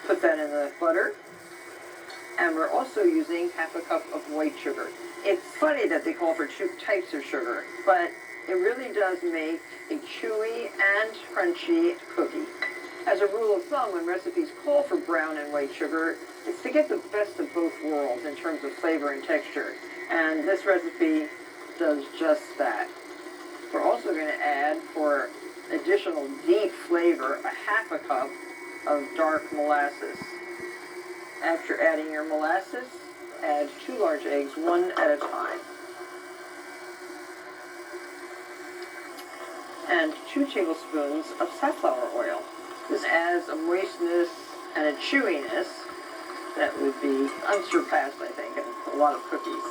put that in the butter. And we're also using half a cup of white sugar. It's funny that they call for two types of sugar, but it really does make a chewy and crunchy cookie. As a rule of thumb, when recipes call for brown and white sugar, it's to get the best of both worlds in terms of flavor and texture. And this recipe does just that. We're also going to add, for additional deep flavor, a half a cup of dark molasses. After adding your molasses, add 2 large eggs, one at a time. And 2 tablespoons of safflower oil. This adds a moistness and a chewiness that would be unsurpassed, I think, in a lot of cookies.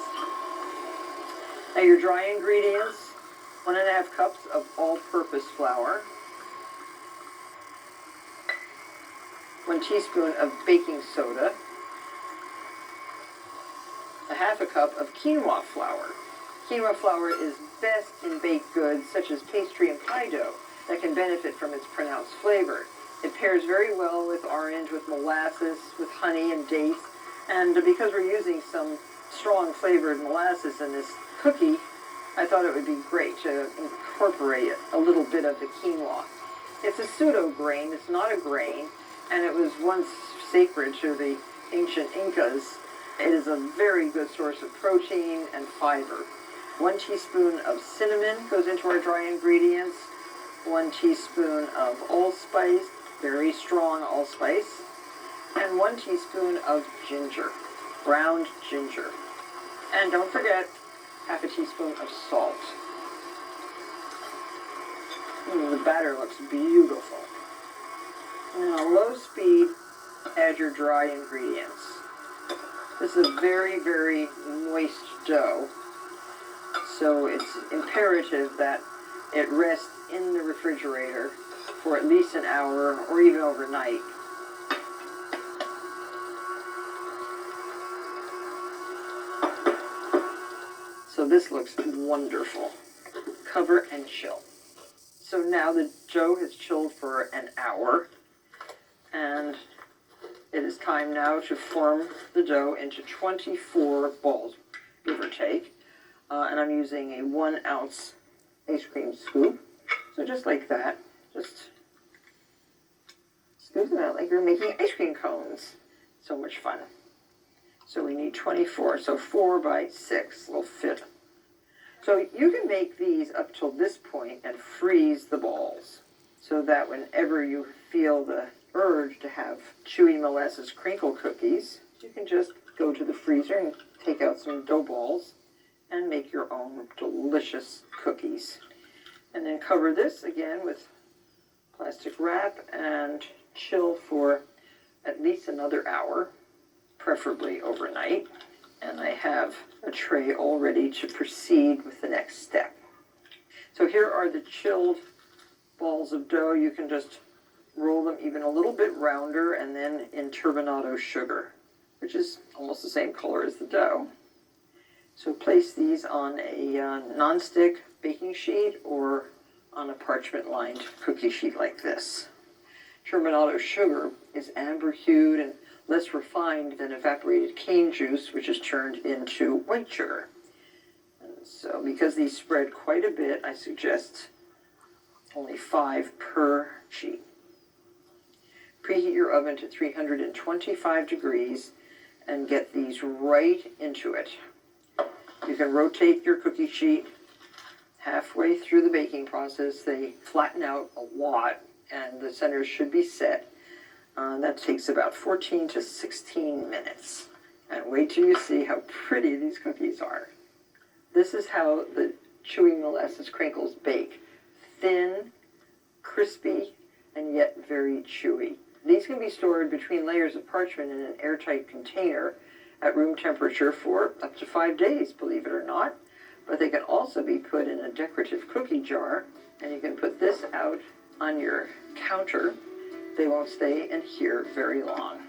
Now your dry ingredients, 1½ cups of all-purpose flour, 1 teaspoon of baking soda, a half a cup of quinoa flour. Quinoa flour is best in baked goods such as pastry and pie dough that can benefit from its pronounced flavor. It pairs very well with orange, with molasses, with honey and dates, and because we're using some strong flavored molasses in this cookie, I thought it would be great to incorporate a little bit of the quinoa. It's a pseudo grain, it's not a grain, and it was once sacred to the ancient Incas. It is a very good source of protein and fiber. 1 teaspoon of cinnamon goes into our dry ingredients, 1 teaspoon of allspice, very strong allspice, and 1 teaspoon of ginger, ground ginger. And don't forget, half a teaspoon of salt. The batter looks beautiful. Now, low speed, add your dry ingredients. This is a very, very moist dough, so it's imperative that it rests in the refrigerator for at least an hour or even overnight. So this looks wonderful. Cover and chill. So now the dough has chilled for an hour, and it is time now to form the dough into 24 balls, give or take. And I'm using a 1-ounce ice cream scoop. So just like that, just scoop them out like you're making ice cream cones. So much fun. So we need 24, so 4 by 6 will fit. So you can make these up till this point and freeze the balls, so that whenever you feel the urge to have chewy molasses crinkle cookies, you can just go to the freezer and take out some dough balls and make your own delicious cookies. And then cover this again with plastic wrap and chill for at least another hour, preferably overnight. And I have a tray all ready to proceed with the next step. So here are the chilled balls of dough. You can just roll them even a little bit rounder, and then in turbinado sugar, which is almost the same color as the dough. So place these on a non-stick baking sheet or on a parchment-lined cookie sheet like this. Turbinado sugar is amber-hued and less refined than evaporated cane juice, which is turned into white sugar. And so because these spread quite a bit, I suggest only 5 per sheet. Preheat your oven to 325 degrees and get these right into it. You can rotate your cookie sheet halfway through the baking process. They flatten out a lot and the centers should be set. That takes about 14 to 16 minutes. And wait till you see how pretty these cookies are. This is how the chewy molasses crinkles bake. Thin, crispy, and yet very chewy. These can be stored between layers of parchment in an airtight container at room temperature for up to 5 days, believe it or not. But they can also be put in a decorative cookie jar, and you can put this out on your counter. They won't stay in here very long.